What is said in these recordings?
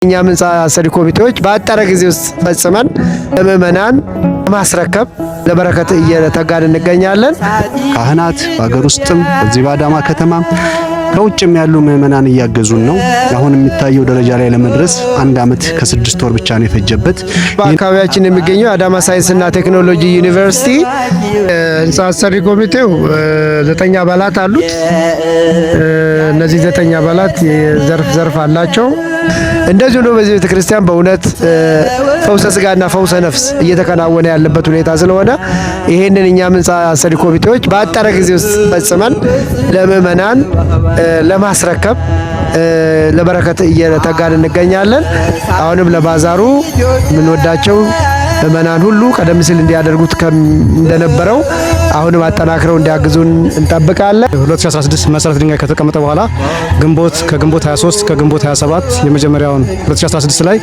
እኛ ህንጻ አሰሪ ኮሚቴዎች በአጠረ ጊዜ ውስጥ ፈጽመን ለምእመናን ማስረከብ ለበረከት እየተጋን እንገኛለን። ካህናት በአገር ውስጥም በዚህ በአዳማ ከተማ ከውጭም ያሉ ምእመናን እያገዙን ነው። አሁን የሚታየው ደረጃ ላይ ለመድረስ 1 ዓመት ከ6 ወር ብቻ ነው የፈጀበት። በአካባቢያችን የሚገኘው አዳማ ሳይንስና ቴክኖሎጂ ዩኒቨርሲቲ ህንጻ አሰሪ ኮሚቴው 9 አባላት አሉት። እነዚህ 9 አባላት ዘርፍ አላቸው። እንደዚሁ ነው በዚህ ቤተክርስቲያን በእውነት ፈውሰ ስጋና ፈውሰ ነፍስ እየተከናወነ ያለበት ሁኔታ ስለሆነ ይሄንን እኛ ህንጻ አሰሪ ኮሚቴዎች በአጠረ ጊዜ ውስጥ ፈጽመን ለምእመናን ለማስረከብ ለበረከት እየተጋን እንገኛለን። አሁንም ለባዛሩ የምንወዳቸው ምእመናን ሁሉ ቀደም ሲል እንዲያደርጉት እንደነበረው አሁንም አጠናክረው እንዲያግዙን እንጠብቃለን። 2016 መሰረት ድንጋይ ከተቀመጠ በኋላ ከግንቦት 23 ከግንቦት 27 የመጀመሪያውን 2016 ላይ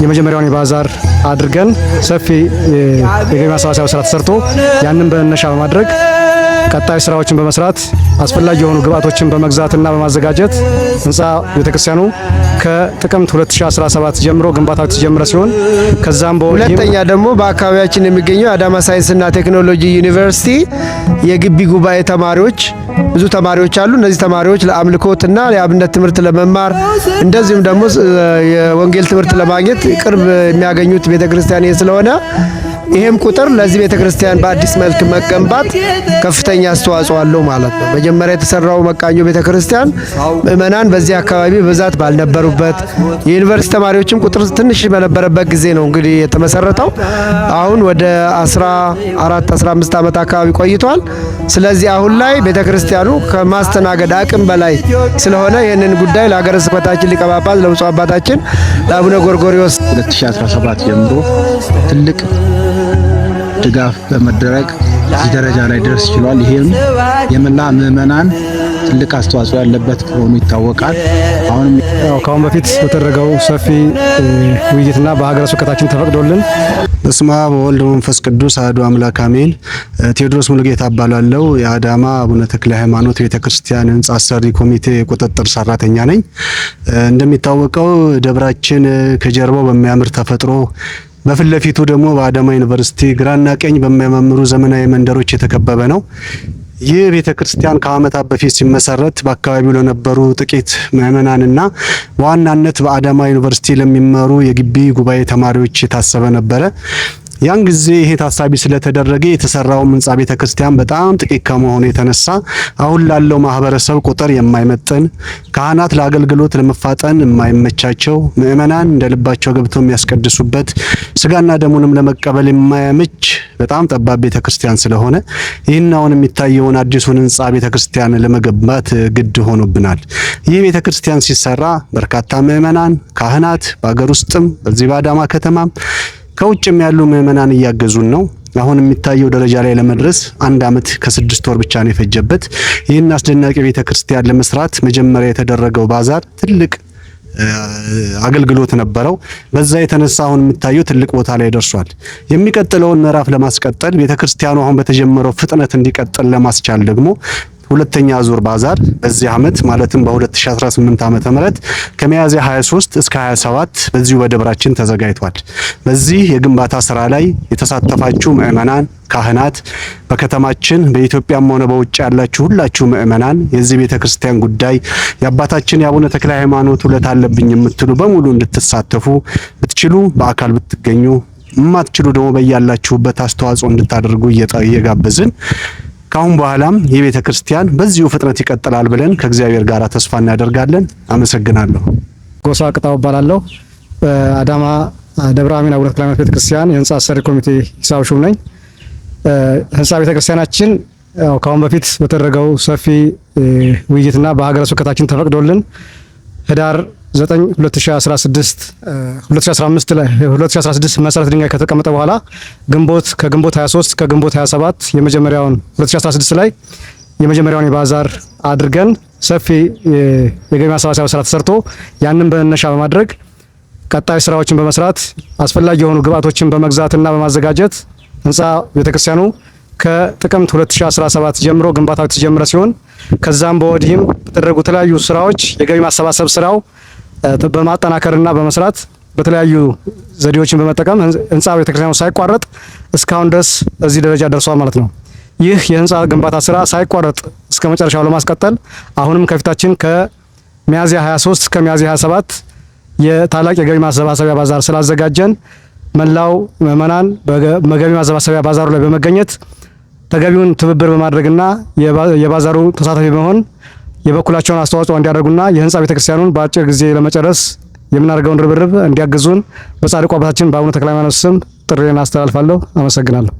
የመጀመሪያውን የባዛር አድርገን ሰፊ የገቢ ማሰባሰቢያ ስራ ተሰርቶ ያንን በመነሻ በማድረግ ቀጣይ ስራዎችን በመስራት አስፈላጊ የሆኑ ግብአቶችን በመግዛትና በማዘጋጀት ህንጻ ቤተክርስቲያኑ ከጥቅምት 2017 ጀምሮ ግንባታው የተጀመረ ሲሆን ከዛም ሁለተኛ ደግሞ በአካባቢያችን የሚገኘው አዳማ ሳይንስና ቴክኖሎጂ ዩኒቨርሲቲ የግቢ ጉባኤ ተማሪዎች ብዙ ተማሪዎች አሉ። እነዚህ ተማሪዎች ለአምልኮትና የአብነት ትምህርት ለመማር እንደዚሁም ደግሞ የወንጌል ትምህርት ለማግኘት ቅርብ የሚያገኙት ቤተክርስቲያን ስለሆነ ይሄም ቁጥር ለዚህ ቤተክርስቲያን በአዲስ መልክ መገንባት ከፍተኛ አስተዋጽኦ አለው ማለት ነው። መጀመሪያ የተሰራው መቃኞ ቤተክርስቲያን ምእመናን በዚህ አካባቢ በብዛት ባልነበሩበት የዩኒቨርሲቲ ተማሪዎችም ቁጥር ትንሽ በነበረበት ጊዜ ነው እንግዲህ የተመሰረተው። አሁን ወደ 14-15 ዓመት አካባቢ ቆይቷል። ስለዚህ አሁን ላይ ቤተክርስቲያኑ ከማስተናገድ አቅም በላይ ስለሆነ ይህንን ጉዳይ ለሀገረ ስብከታችን ሊቀ ጳጳስ ለብፁዕ አባታችን ለአቡነ ጎርጎርዮስ 2017 ጀምሮ ትልቅ ድጋፍ በመደረግ እዚህ ደረጃ ላይ ደርስ ችሏል። ይሄም የመላ ምእመናን ትልቅ አስተዋጽኦ ያለበት መሆኑ ይታወቃል። አሁንም ከአሁን በፊት በተደረገው ሰፊ ውይይትና በሀገረ ስብከታችን ተፈቅዶልን በስመ አብ ወወልድ ወመንፈስ ቅዱስ አሐዱ አምላክ አሜን። ቴዎድሮስ ሙሉጌታ እባላለሁ። የአዳማ አቡነ ተክለ ሃይማኖት ቤተክርስቲያን ህንጻ አሰሪ ኮሚቴ የቁጥጥር ሰራተኛ ነኝ። እንደሚታወቀው ደብራችን ከጀርባው በሚያምር ተፈጥሮ በፊት ለፊቱ ደግሞ በአዳማ ዩኒቨርሲቲ ግራና ቀኝ በሚያማምሩ ዘመናዊ መንደሮች የተከበበ ነው። ይህ ቤተክርስቲያን ከዓመታት በፊት ሲመሰረት በአካባቢው ለነበሩ ጥቂት ምእመናንና በዋናነት በአዳማ ዩኒቨርሲቲ ለሚመሩ የግቢ ጉባኤ ተማሪዎች የታሰበ ነበረ። ያን ጊዜ ይሄ ታሳቢ ስለተደረገ የተሰራው ህንጻ ቤተክርስቲያን በጣም ጥቂት ከመሆኑ የተነሳ አሁን ላለው ማህበረሰብ ቁጥር የማይመጥን ካህናት ለአገልግሎት ለመፋጠን የማይመቻቸው ምእመናን እንደልባቸው ገብተው የሚያስቀድሱበት ስጋና ደሙንም ለመቀበል የማያመች በጣም ጠባብ ቤተክርስቲያን ስለሆነ ይህን አሁን የሚታየውን አዲሱን ህንጻ ቤተክርስቲያን ለመገንባት ግድ ሆኖብናል። ይህ ቤተክርስቲያን ሲሰራ በርካታ ምእመናን ካህናት በአገር ውስጥም በዚህ በአዳማ ከተማ ከውጭም ያሉ ምእመናን እያገዙን ነው። አሁን የሚታየው ደረጃ ላይ ለመድረስ 1 ዓመት ከ6 ወር ብቻ ነው የፈጀበት። ይህን አስደናቂ ቤተክርስቲያን ለመስራት መጀመሪያ የተደረገው ባዛር ትልቅ አገልግሎት ነበረው። በዛ የተነሳ አሁን የሚታየው ትልቅ ቦታ ላይ ደርሷል። የሚቀጥለውን ምዕራፍ ለማስቀጠል ቤተክርስቲያኑ አሁን በተጀመረው ፍጥነት እንዲቀጥል ለማስቻል ደግሞ ሁለተኛ ዙር ባዛር በዚህ ዓመት ማለትም በ2018 ዓመተ ምህረት ከሚያዝያ 23 እስከ 27 በዚሁ በደብራችን ተዘጋጅቷል። በዚህ የግንባታ ስራ ላይ የተሳተፋችሁ ምእመናን፣ ካህናት በከተማችን በኢትዮጵያም ሆነ በውጭ ያላችሁ ሁላችሁ ምእመናን የዚህ ቤተክርስቲያን ጉዳይ የአባታችን የአቡነ ተክለ ሃይማኖት ውለታ አለብኝ የምትሉ በሙሉ እንድትሳተፉ ብትችሉ በአካል ብትገኙ የማትችሉ ደግሞ በያላችሁበት አስተዋጽኦ እንድታደርጉ እየጋበዝን ካሁን በኋላም የቤተ ክርስቲያን በዚሁ ፍጥነት ይቀጥላል ብለን ከእግዚአብሔር ጋር ተስፋ እናደርጋለን። አመሰግናለሁ። ጎሳ ቅጣው እባላለሁ። በአዳማ ደብረ አሚን አቡነ ተክለ ሃይማኖት ቤተክርስቲያን የህንጻ አሰሪ ኮሚቴ ሂሳብ ሹም ነኝ። ህንጻ ቤተክርስቲያናችን ካሁን በፊት በተደረገው ሰፊ ውይይትና በሀገረ ስብከታችን ተፈቅዶልን ህዳር 9 2016 መሰረት ድንጋይ ከተቀመጠ በኋላ ከግንቦት 23 ከግንቦት 27 የመጀመሪያውን 2016 ላይ የመጀመሪያውን የባዛር አድርገን ሰፊ የገቢ ማሰባሰቢያ ስራ ተሰርቶ ያንን በመነሻ በማድረግ ቀጣይ ስራዎችን በመስራት አስፈላጊ የሆኑ ግብአቶችን በመግዛትና በማዘጋጀት ህንጻ ቤተክርስቲያኑ ከጥቅምት 2017 ጀምሮ ግንባታው የተጀመረ ሲሆን ከዛም በወዲህም በተደረጉ የተለያዩ ስራዎች የገቢ ማሰባሰብ ስራው በማጠናከርና በመስራት በተለያዩ ዘዴዎችን በመጠቀም ህንጻ ቤተክርስቲያኑ ሳይቋረጥ እስካሁን ድረስ እዚህ ደረጃ ደርሷል ማለት ነው። ይህ የህንጻ ግንባታ ስራ ሳይቋረጥ እስከ መጨረሻው ለማስቀጠል አሁንም ከፊታችን ከሚያዝያ 23 እስከ ሚያዝያ 27 የታላቅ የገቢ ማሰባሰቢያ ባዛር ስላዘጋጀን መላው ምዕመናን በገቢ ማሰባሰቢያ ባዛሩ ላይ በመገኘት ተገቢውን ትብብር በማድረግና የባዛሩ ተሳታፊ በመሆን የበኩላቸውን አስተዋጽኦ እንዲያደርጉና የህንጻ ቤተክርስቲያኑን በአጭር ጊዜ ለመጨረስ የምናደርገውን ርብርብ እንዲያግዙን በጻድቁ አባታችን በአቡነ ተክለ ሃይማኖት ስም ጥሪዬን አስተላልፋለሁ። አመሰግናለሁ።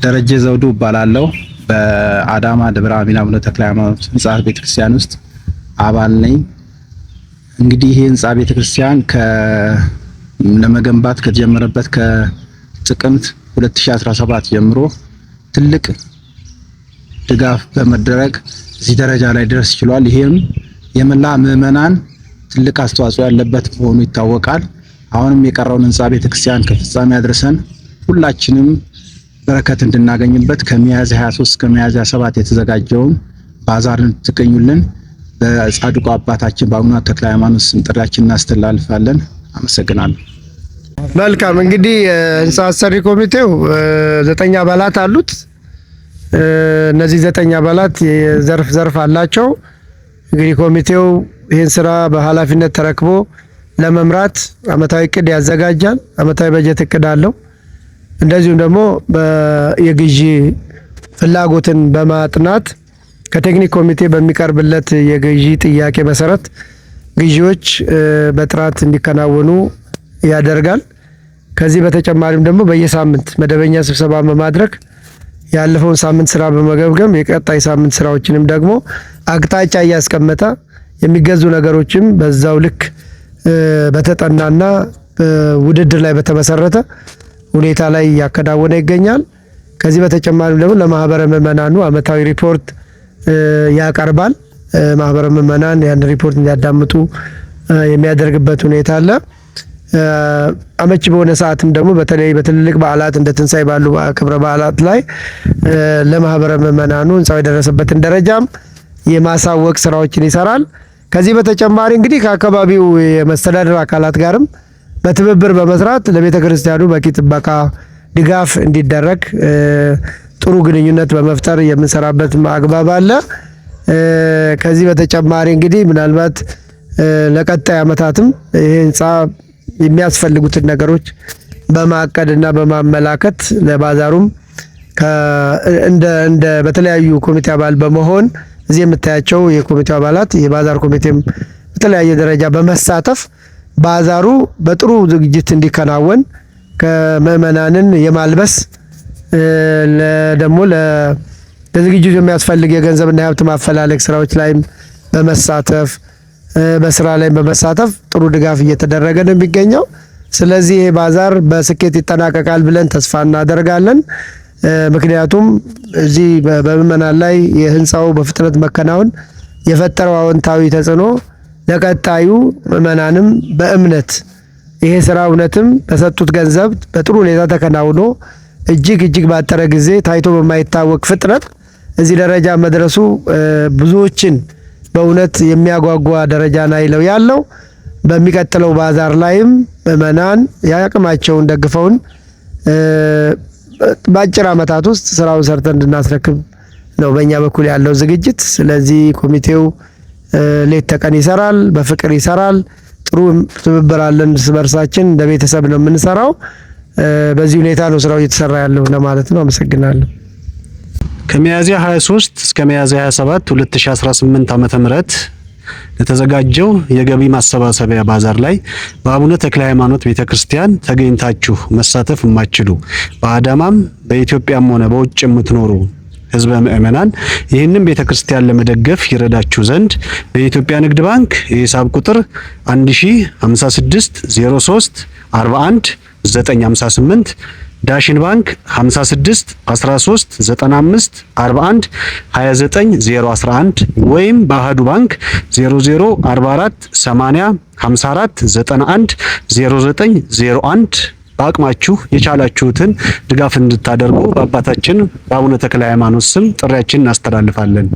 ደረጀ ዘውዱ እባላለሁ። በአዳማ ደብረ አሚን አቡነ ተክለ ሃይማኖት ህንጻ ቤተክርስቲያን ውስጥ አባል ነኝ። እንግዲህ ይህ ህንጻ ቤተክርስቲያን ለመገንባት ከተጀመረበት ከጥቅምት 2017 ጀምሮ ትልቅ ድጋፍ በመደረግ እዚህ ደረጃ ላይ ድረስ ችሏል። ይሄም የመላ ምዕመናን ትልቅ አስተዋጽኦ ያለበት መሆኑ ይታወቃል። አሁንም የቀረውን ህንጻ ቤተክርስቲያን ከፍጻሜ አድርሰን ሁላችንም በረከት እንድናገኝበት ከሚያዝያ 23 እስከ ሚያዝያ 7 የተዘጋጀውን ባዛርን ትገኙልን በጻድቁ አባታችን በአቡነ ተክለ ሃይማኖት ስም ጥሪያችንን እናስተላልፋለን። አመሰግናለሁ። መልካም። እንግዲህ ህንጻ አሰሪ ኮሚቴው 9 አባላት አሉት። እነዚህ 9 አባላት ዘርፍ አላቸው። እንግዲህ ኮሚቴው ይህን ስራ በኃላፊነት ተረክቦ ለመምራት አመታዊ እቅድ ያዘጋጃል። አመታዊ በጀት እቅድ አለው። እንደዚሁም ደግሞ የግዢ ፍላጎትን በማጥናት ከቴክኒክ ኮሚቴ በሚቀርብለት የግዢ ጥያቄ መሰረት ግዢዎች በጥራት እንዲከናወኑ ያደርጋል። ከዚህ በተጨማሪም ደግሞ በየሳምንት መደበኛ ስብሰባ በማድረግ ያለፈውን ሳምንት ስራ በመገምገም የቀጣይ ሳምንት ስራዎችንም ደግሞ አቅጣጫ እያስቀመጠ የሚገዙ ነገሮችም በዛው ልክ በተጠናና ውድድር ላይ በተመሰረተ ሁኔታ ላይ ያከናወነ ይገኛል። ከዚህ በተጨማሪም ደግሞ ለማህበረ ምዕመናኑ አመታዊ ሪፖርት ያቀርባል። ማህበረ ምዕመናን ያን ሪፖርት እንዲያዳምጡ የሚያደርግበት ሁኔታ አለ። አመች በሆነ ሰዓትም ደግሞ በተለይ በትልልቅ በዓላት እንደ ትንሳኤ ባሉ ክብረ በዓላት ላይ ለማህበረ ምዕመናኑ ህንጻው የደረሰበትን ደረጃም የማሳወቅ ስራዎችን ይሰራል። ከዚህ በተጨማሪ እንግዲህ ከአካባቢው የመስተዳደር አካላት ጋርም በትብብር በመስራት ለቤተ ክርስቲያኑ በቂ ጥበቃ ድጋፍ እንዲደረግ ጥሩ ግንኙነት በመፍጠር የምንሰራበት አግባብ አለ። ከዚህ በተጨማሪ እንግዲህ ምናልባት ለቀጣይ አመታትም ይሄ ህንጻ የሚያስፈልጉትን ነገሮች በማቀድና በማመላከት ለባዛሩም እንደ በተለያዩ ኮሚቴ አባል በመሆን እዚህ የምታያቸው የኮሚቴው አባላት የባዛር ኮሚቴም በተለያየ ደረጃ በመሳተፍ ባዛሩ በጥሩ ዝግጅት እንዲከናወን ከምዕመናንን የማልበስ ደግሞ ለዝግጅቱ የሚያስፈልግ የገንዘብና የሀብት ማፈላለግ ስራዎች ላይም በመሳተፍ በስራ ላይ በመሳተፍ ጥሩ ድጋፍ እየተደረገ ነው የሚገኘው። ስለዚህ ይሄ ባዛር በስኬት ይጠናቀቃል ብለን ተስፋ እናደርጋለን። ምክንያቱም እዚህ በምዕመናን ላይ የህንጻው በፍጥነት መከናወን የፈጠረው አዎንታዊ ተጽዕኖ ለቀጣዩ ምዕመናንም በእምነት ይሄ ስራ እውነትም በሰጡት ገንዘብ በጥሩ ሁኔታ ተከናውኖ እጅግ ባጠረ ጊዜ ታይቶ በማይታወቅ ፍጥነት እዚህ ደረጃ መድረሱ ብዙዎችን በእውነት የሚያጓጓ ደረጃ ላይ ነው ያለው። በሚቀጥለው ባዛር ላይም ምዕመናን ያቅማቸውን ደግፈውን በአጭር ዓመታት ውስጥ ስራውን ሰርተን እንድናስረክብ ነው በእኛ በኩል ያለው ዝግጅት። ስለዚህ ኮሚቴው ሌት ተቀን ይሰራል፣ በፍቅር ይሰራል። ጥሩ ትብብር አለን። እርስ በርሳችን እንደ ቤተሰብ ነው የምንሰራው። በዚህ ሁኔታ ነው ስራው እየተሰራ ያለው ለማለት ነው። አመሰግናለሁ። ከሚያዝያ 23 እስከ ሚያዝያ 27 2018 ዓመተ ምህረት ለተዘጋጀው የገቢ ማሰባሰቢያ ባዛር ላይ በአቡነ ተክለ ሃይማኖት ቤተክርስቲያን ተገኝታችሁ መሳተፍ የማትችሉ በአዳማም በኢትዮጵያም ሆነ በውጭ የምትኖሩ ህዝበ ምእመናን ይህንን ቤተክርስቲያን ለመደገፍ ይረዳችሁ ዘንድ በኢትዮጵያ ንግድ ባንክ የሂሳብ ቁጥር 1056 03 41 958 ዳሽን ባንክ 56 13 95 41 29 011 ወይም በአሃዱ ባንክ 0044 80 54 91 0901 በአቅማችሁ የቻላችሁትን ድጋፍ እንድታደርጉ በአባታችን በአቡነ ተክለ ሃይማኖት ስም ጥሪያችንን እናስተላልፋለን።